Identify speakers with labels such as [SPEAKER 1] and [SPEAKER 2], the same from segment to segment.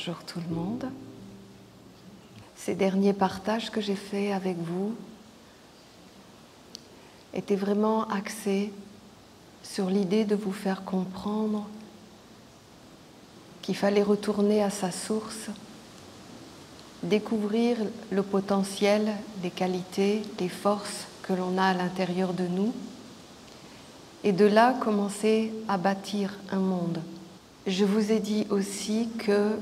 [SPEAKER 1] Bonjour tout le monde. Ces derniers partages que j'ai faits avec vous étaient vraiment axés sur l'idée de vous faire comprendre qu'il fallait retourner à sa source, découvrir le potentiel, les qualités, les forces que l'on a à l'intérieur de nous et de là commencer à bâtir un monde. Je vous ai dit aussi que,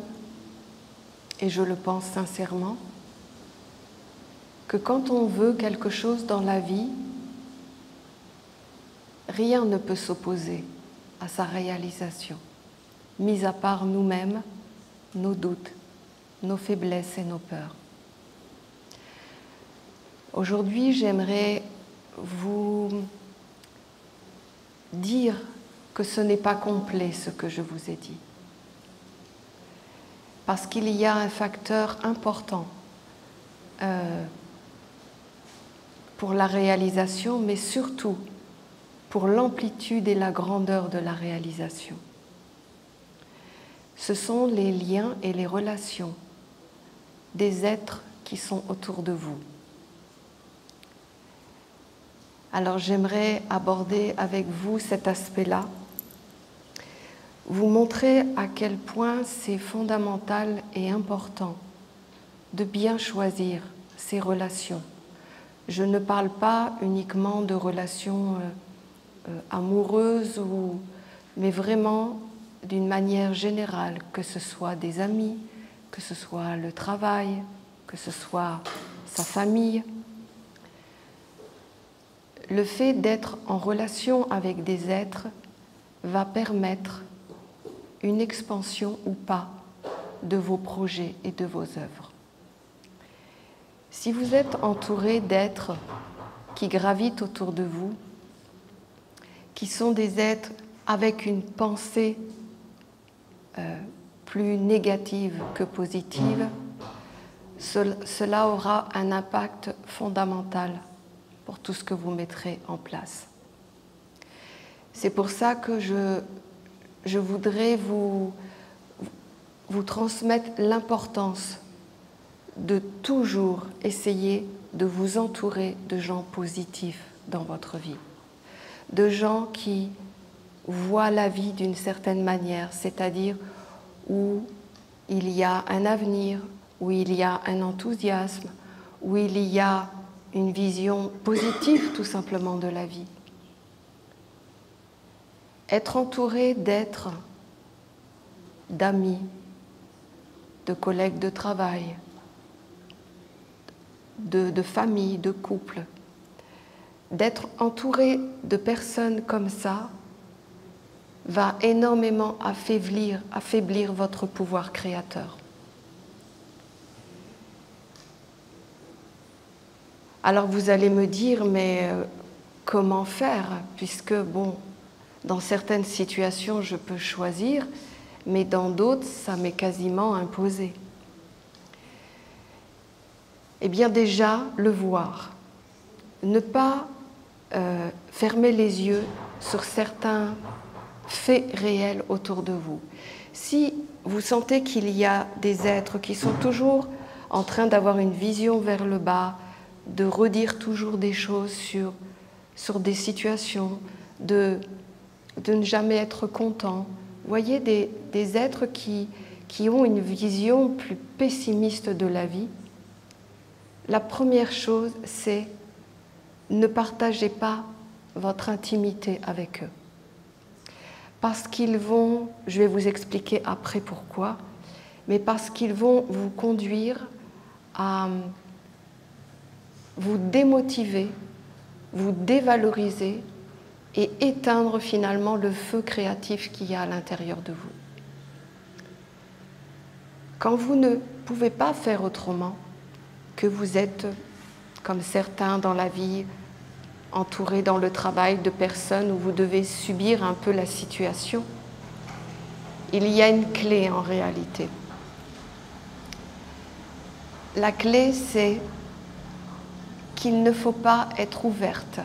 [SPEAKER 1] et je le pense sincèrement, que quand on veut quelque chose dans la vie, rien ne peut s'opposer à sa réalisation, mis à part nous-mêmes, nos doutes, nos faiblesses et nos peurs. Aujourd'hui, j'aimerais vous dire que ce n'est pas complet ce que je vous ai dit. Parce qu'il y a un facteur important pour la réalisation, mais surtout pour l'amplitude et la grandeur de la réalisation. Ce sont les liens et les relations des êtres qui sont autour de vous. Alors j'aimerais aborder avec vous cet aspect-là, vous montrer à quel point c'est fondamental et important de bien choisir ces relations. Je ne parle pas uniquement de relations amoureuses, mais vraiment d'une manière générale, que ce soit des amis, que ce soit le travail, que ce soit sa famille. Le fait d'être en relation avec des êtres va permettre une expansion ou pas de vos projets et de vos œuvres. Si vous êtes entouré d'êtres qui gravitent autour de vous, qui sont des êtres avec une pensée plus négative que positive, cela aura un impact fondamental pour tout ce que vous mettrez en place. C'est pour ça que je voudrais vous transmettre l'importance de toujours essayer de vous entourer de gens positifs dans votre vie, de gens qui voient la vie d'une certaine manière, c'est-à-dire où il y a un avenir, où il y a un enthousiasme, où il y a une vision positive tout simplement de la vie. Être entouré d'êtres, d'amis, de collègues de travail, de famille, de couple, d'être entouré de personnes comme ça va énormément affaiblir votre pouvoir créateur. Alors vous allez me dire, mais comment faire? Puisque, bon, dans certaines situations, je peux choisir, mais dans d'autres, ça m'est quasiment imposé. Eh bien déjà, le voir. Ne pas fermer les yeux sur certains faits réels autour de vous. Si vous sentez qu'il y a des êtres qui sont toujours en train d'avoir une vision vers le bas, de redire toujours des choses sur des situations, de ne jamais être content, voyez des êtres qui ont une vision plus pessimiste de la vie, la première chose, c'est ne partagez pas votre intimité avec eux. Parce qu'ils vont, je vais vous expliquer après pourquoi, mais parce qu'ils vont vous conduire à vous démotiver, vous dévaloriser et éteindre finalement le feu créatif qu'il y a à l'intérieur de vous. Quand vous ne pouvez pas faire autrement, que vous êtes, comme certains dans la vie, entourés dans le travail de personnes où vous devez subir un peu la situation, il y a une clé en réalité. La clé, c'est qu'il ne faut pas être ouverte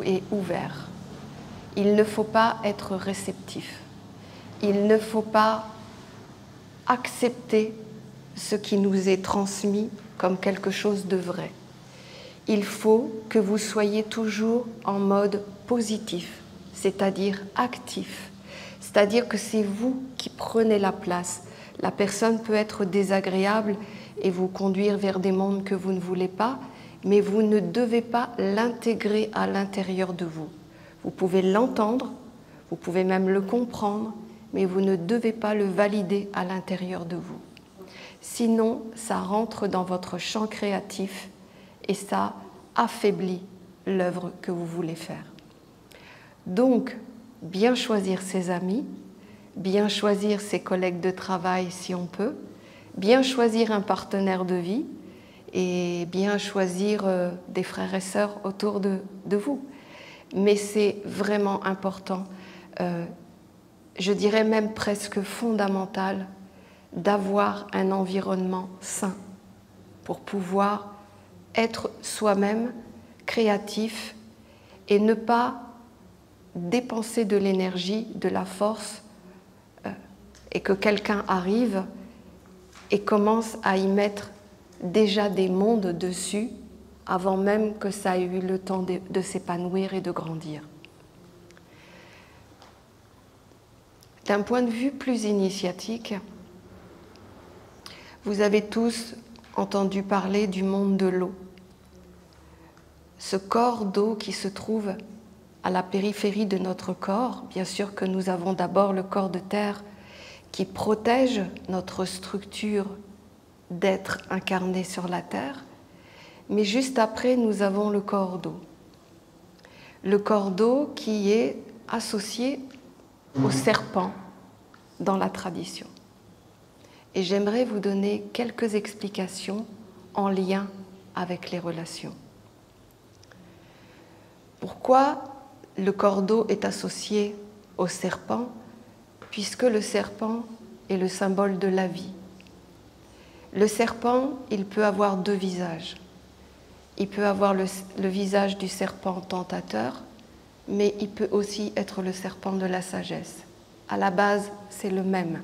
[SPEAKER 1] et ouvert. Il ne faut pas être réceptif. Il ne faut pas accepter ce qui nous est transmis comme quelque chose de vrai. Il faut que vous soyez toujours en mode positif, c'est-à-dire actif. C'est-à-dire que c'est vous qui prenez la place. La personne peut être désagréable et vous conduire vers des mondes que vous ne voulez pas, mais vous ne devez pas l'intégrer à l'intérieur de vous. Vous pouvez l'entendre, vous pouvez même le comprendre, mais vous ne devez pas le valider à l'intérieur de vous. Sinon, ça rentre dans votre champ créatif et ça affaiblit l'œuvre que vous voulez faire. Donc, bien choisir ses amis, bien choisir ses collègues de travail si on peut, bien choisir un partenaire de vie et bien choisir des frères et sœurs autour de vous. Mais c'est vraiment important, je dirais même presque fondamental, d'avoir un environnement sain pour pouvoir être soi-même créatif et ne pas dépenser de l'énergie, de la force et que quelqu'un arrive et commence à y mettre déjà des mondes dessus avant même que ça ait eu le temps de s'épanouir et de grandir. D'un point de vue plus initiatique, vous avez tous entendu parler du monde de l'eau. Ce corps d'eau qui se trouve à la périphérie de notre corps, bien sûr que nous avons d'abord le corps de terre qui protège notre structure d'être incarné sur la terre, mais juste après nous avons le corps d'eau. Le corps d'eau qui est associé au serpent dans la tradition. Et j'aimerais vous donner quelques explications en lien avec les relations. Pourquoi le corps d'eau est associé au serpent? Puisque le serpent est le symbole de la vie. Le serpent, il peut avoir deux visages. Il peut avoir le visage du serpent tentateur, mais il peut aussi être le serpent de la sagesse. À la base, c'est le même.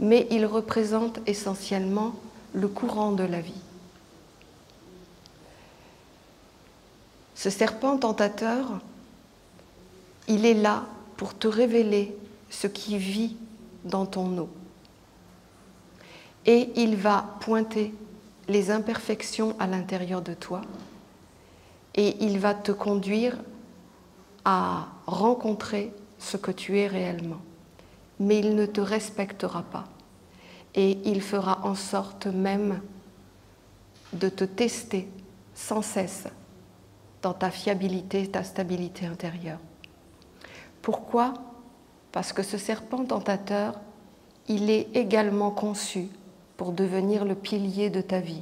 [SPEAKER 1] Mais il représente essentiellement le courant de la vie. Ce serpent tentateur, il est là pour te révéler ce qui vit dans ton eau. Et il va pointer les imperfections à l'intérieur de toi et il va te conduire à rencontrer ce que tu es réellement. Mais il ne te respectera pas et il fera en sorte même de te tester sans cesse dans ta fiabilité, ta stabilité intérieure. Pourquoi ? Parce que ce serpent tentateur, il est également conçu pour devenir le pilier de ta vie.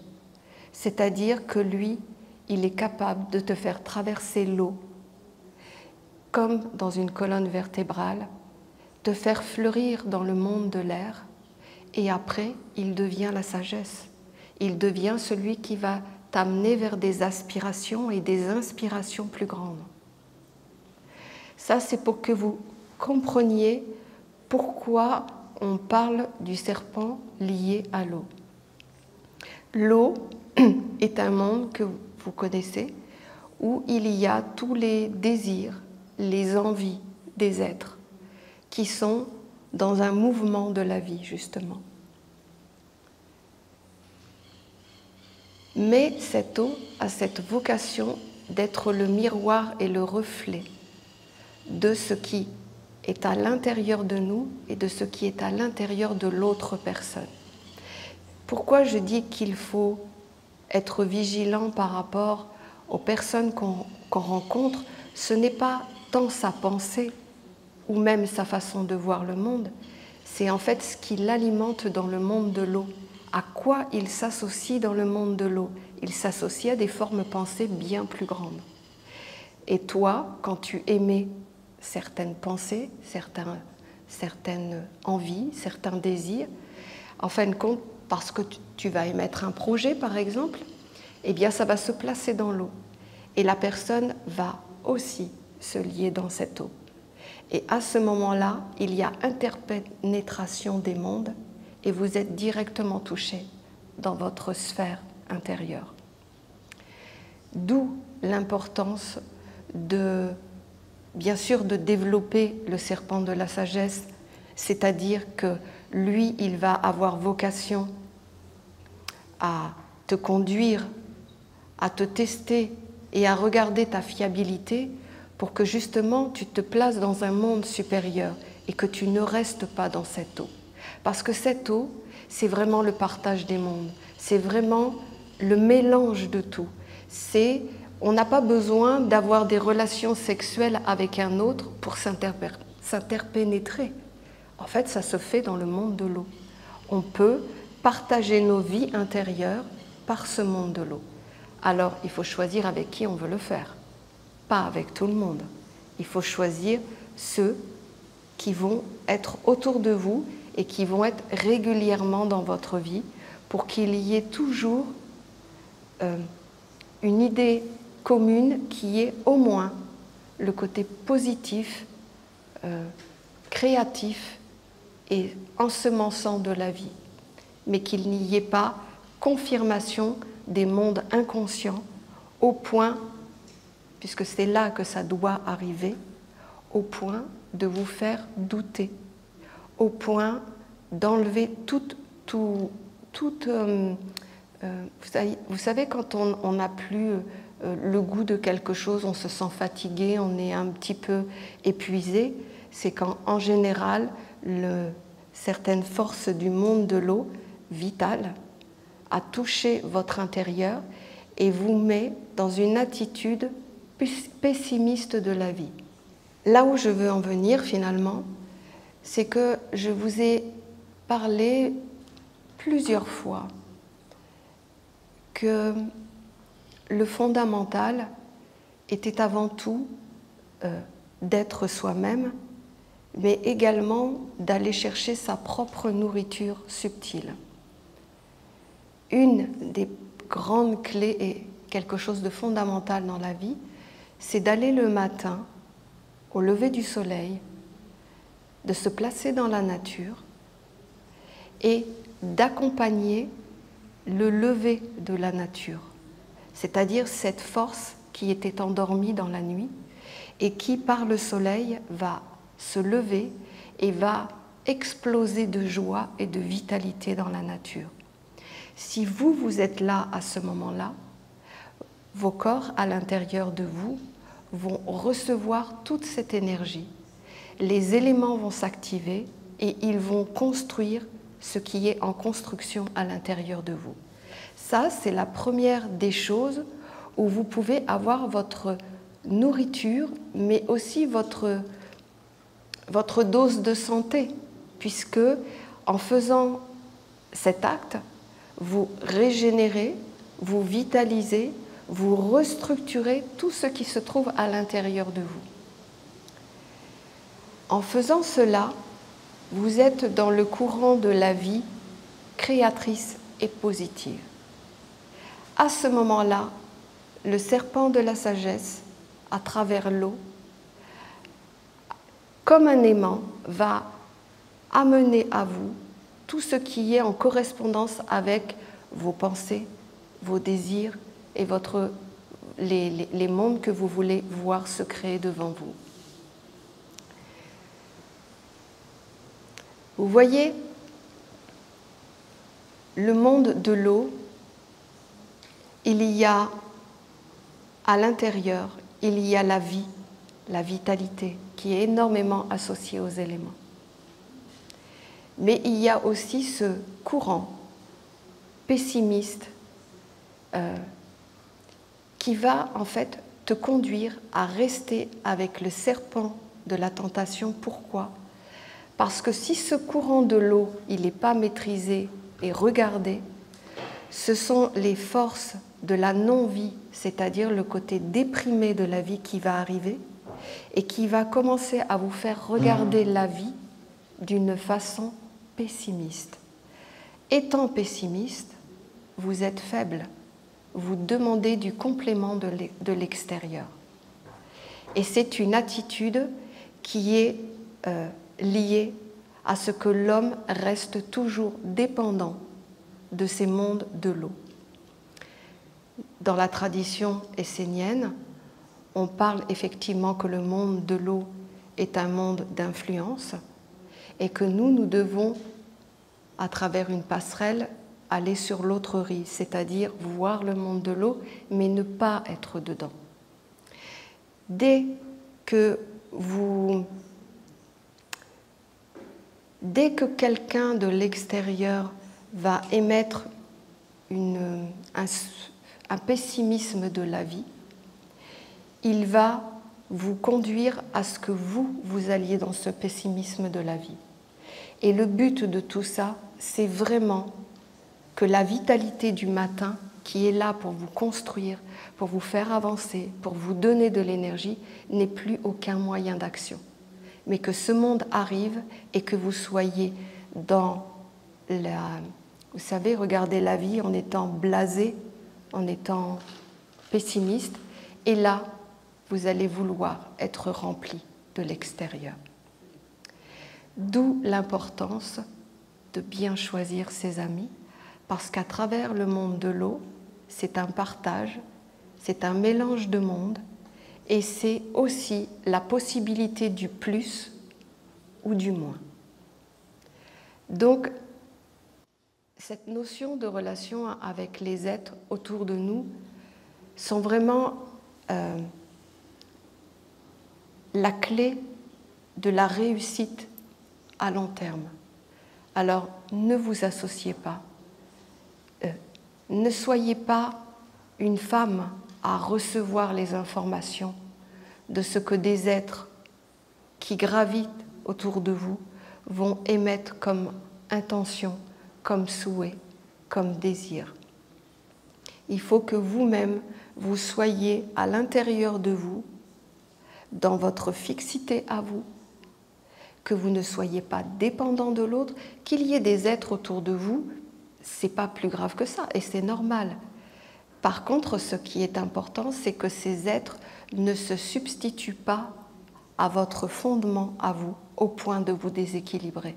[SPEAKER 1] C'est-à-dire que lui, il est capable de te faire traverser l'eau comme dans une colonne vertébrale, te faire fleurir dans le monde de l'air et après, il devient la sagesse. Il devient celui qui va t'amener vers des aspirations et des inspirations plus grandes. Ça, c'est pour que vous compreniez pourquoi on parle du serpent lié à l'eau. L'eau est un monde que vous connaissez où il y a tous les désirs, les envies des êtres qui sont dans un mouvement de la vie, justement. Mais cette eau a cette vocation d'être le miroir et le reflet de ce qui est à l'intérieur de nous et de ce qui est à l'intérieur de l'autre personne. Pourquoi je dis qu'il faut être vigilant par rapport aux personnes qu'on rencontre? Ce n'est pas tant sa pensée ou même sa façon de voir le monde, c'est en fait ce qui l'alimente dans le monde de l'eau. À quoi il s'associe dans le monde de l'eau? Il s'associe à des formes pensées bien plus grandes. Et toi, quand tu émets certaines pensées, certaines envies, certains désirs, en fin de compte, parce que tu vas émettre un projet, par exemple, eh bien, ça va se placer dans l'eau. Et la personne va aussi se lier dans cette eau. Et à ce moment-là, il y a interpénétration des mondes et vous êtes directement touché dans votre sphère intérieure. D'où l'importance de, bien sûr, de développer le serpent de la sagesse, c'est-à-dire que lui, il va avoir vocation à te conduire, à te tester et à regarder ta fiabilité pour que justement tu te places dans un monde supérieur et que tu ne restes pas dans cette eau. Parce que cette eau, c'est vraiment le partage des mondes, c'est vraiment le mélange de tout. On n'a pas besoin d'avoir des relations sexuelles avec un autre pour s'interpénétrer. En fait, ça se fait dans le monde de l'eau. On peut partager nos vies intérieures par ce monde de l'eau. Alors, il faut choisir avec qui on veut le faire, pas avec tout le monde. Il faut choisir ceux qui vont être autour de vous et qui vont être régulièrement dans votre vie pour qu'il y ait toujours une idée commune qui est au moins le côté positif, créatif et ensemençant de la vie, mais qu'il n'y ait pas confirmation des mondes inconscients au point, puisque c'est là que ça doit arriver, au point de vous faire douter, au point d'enlever vous savez, quand on n'a plus le goût de quelque chose, on se sent fatigué, on est un petit peu épuisé, c'est quand, en général, certaines forces du monde de l'eau, vitales, a touché votre intérieur et vous met dans une attitude pessimiste de la vie. Là où je veux en venir finalement, c'est que je vous ai parlé plusieurs fois que le fondamental était avant tout d'être soi-même, mais également d'aller chercher sa propre nourriture subtile. Une des grandes clés et quelque chose de fondamental dans la vie, c'est d'aller le matin, au lever du soleil, de se placer dans la nature et d'accompagner le lever de la nature, c'est-à-dire cette force qui était endormie dans la nuit et qui, par le soleil, va se lever et va exploser de joie et de vitalité dans la nature. Si vous êtes là à ce moment-là, vos corps à l'intérieur de vous vont recevoir toute cette énergie. Les éléments vont s'activer et ils vont construire ce qui est en construction à l'intérieur de vous. Ça, c'est la première des choses où vous pouvez avoir votre nourriture, mais aussi votre dose de santé, puisque en faisant cet acte, vous régénérez, vous vitalisez, vous restructurez tout ce qui se trouve à l'intérieur de vous. En faisant cela, vous êtes dans le courant de la vie créatrice et positive. À ce moment-là, le serpent de la sagesse, à travers l'eau, comme un aimant, va amener à vous tout ce qui est en correspondance avec vos pensées, vos désirs et les mondes que vous voulez voir se créer devant vous. Vous voyez, le monde de l'eau, il y a à l'intérieur, il y a la vie, la vitalité, qui est énormément associée aux éléments. Mais il y a aussi ce courant pessimiste qui va en fait te conduire à rester avec le serpent de la tentation. Pourquoi ? Parce que si ce courant de l'eau, il n'est pas maîtrisé et regardé, ce sont les forces de la non-vie, c'est-à-dire le côté déprimé de la vie qui va arriver et qui va commencer à vous faire regarder la vie d'une façon pessimiste. Étant pessimiste, vous êtes faible, vous demandez du complément de l'extérieur. Et c'est une attitude qui est liée à ce que l'homme reste toujours dépendant de ces mondes de l'eau. Dans la tradition essénienne, on parle effectivement que le monde de l'eau est un monde d'influence et que nous devons, à travers une passerelle, aller sur l'autre rive, c'est-à-dire voir le monde de l'eau, mais ne pas être dedans. Dès que quelqu'un de l'extérieur va émettre un pessimisme de la vie, il va vous conduire à ce que vous alliez dans ce pessimisme de la vie. Et le but de tout ça, c'est vraiment que la vitalité du matin, qui est là pour vous construire, pour vous faire avancer, pour vous donner de l'énergie, n'ait plus aucun moyen d'action. Mais que ce monde arrive et que vous soyez dans la... Vous savez, regardez la vie en étant blasé, en étant pessimiste, et là, vous allez vouloir être rempli de l'extérieur. D'où l'importance de bien choisir ses amis, parce qu'à travers le monde de l'eau, c'est un partage, c'est un mélange de mondes, et c'est aussi la possibilité du plus ou du moins. Donc, cette notion de relation avec les êtres autour de nous sont vraiment la clé de la réussite à long terme. Alors, ne vous associez pas. Ne soyez pas une femme à recevoir les informations de ce que des êtres qui gravitent autour de vous vont émettre comme intention, comme souhait, comme désir. Il faut que vous-même, vous soyez à l'intérieur de vous, dans votre fixité à vous, que vous ne soyez pas dépendant de l'autre, qu'il y ait des êtres autour de vous, c'est pas plus grave que ça, et c'est normal. Par contre, ce qui est important, c'est que ces êtres ne se substituent pas à votre fondement à vous, au point de vous déséquilibrer.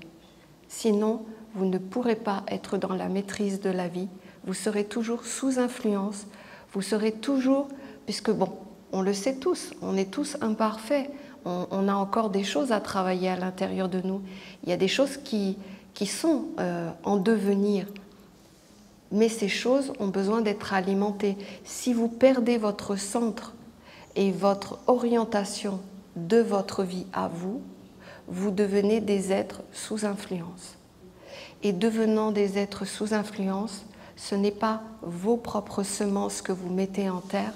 [SPEAKER 1] Sinon, vous ne pourrez pas être dans la maîtrise de la vie, vous serez toujours sous influence, vous serez toujours, puisque bon, on le sait tous, on est tous imparfaits, on a encore des choses à travailler à l'intérieur de nous, il y a des choses qui sont en devenir, mais ces choses ont besoin d'être alimentées. Si vous perdez votre centre et votre orientation de votre vie à vous, vous devenez des êtres sous influence. Et devenant des êtres sous influence, ce n'est pas vos propres semences que vous mettez en terre,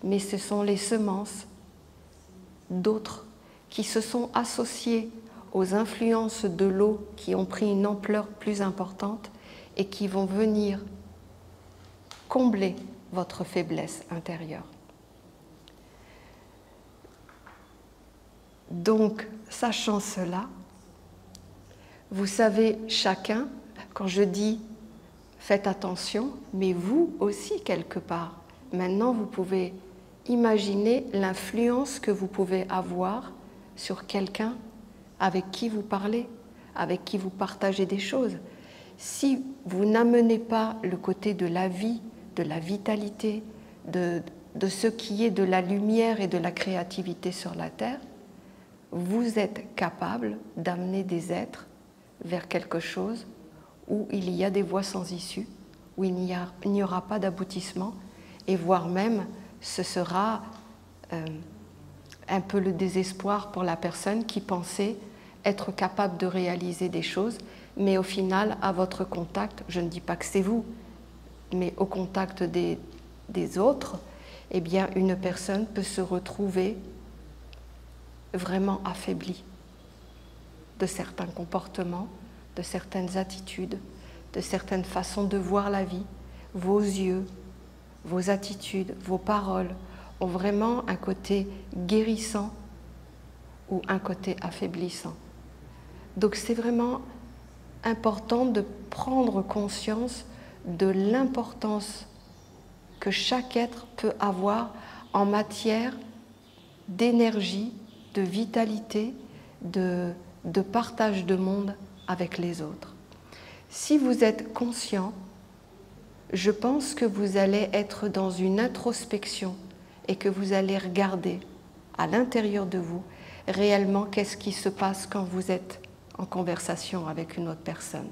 [SPEAKER 1] mais ce sont les semences d'autres qui se sont associées aux influences de l'eau qui ont pris une ampleur plus importante et qui vont venir combler votre faiblesse intérieure. Donc, sachant cela, vous savez chacun, quand je dis faites attention, mais vous aussi quelque part, maintenant vous pouvez imaginer l'influence que vous pouvez avoir sur quelqu'un avec qui vous parlez, avec qui vous partagez des choses. Si vous n'amenez pas le côté de la vie, de la vitalité, de ce qui est de la lumière et de la créativité sur la Terre, vous êtes capable d'amener des êtres vers quelque chose où il y a des voies sans issue, où il n'y aura pas d'aboutissement, et voire même ce sera un peu le désespoir pour la personne qui pensait être capable de réaliser des choses, mais au final, à votre contact, je ne dis pas que c'est vous, mais au contact des autres, eh bien, une personne peut se retrouver vraiment affaiblie de certains comportements, de certaines attitudes, de certaines façons de voir la vie. Vos yeux, vos attitudes, vos paroles ont vraiment un côté guérissant ou un côté affaiblissant. Donc c'est vraiment important de prendre conscience de l'importance que chaque être peut avoir en matière d'énergie, de vitalité, de partage de monde avec les autres. Si vous êtes conscient, je pense que vous allez être dans une introspection et que vous allez regarder à l'intérieur de vous réellement qu'est-ce qui se passe quand vous êtes en conversation avec une autre personne.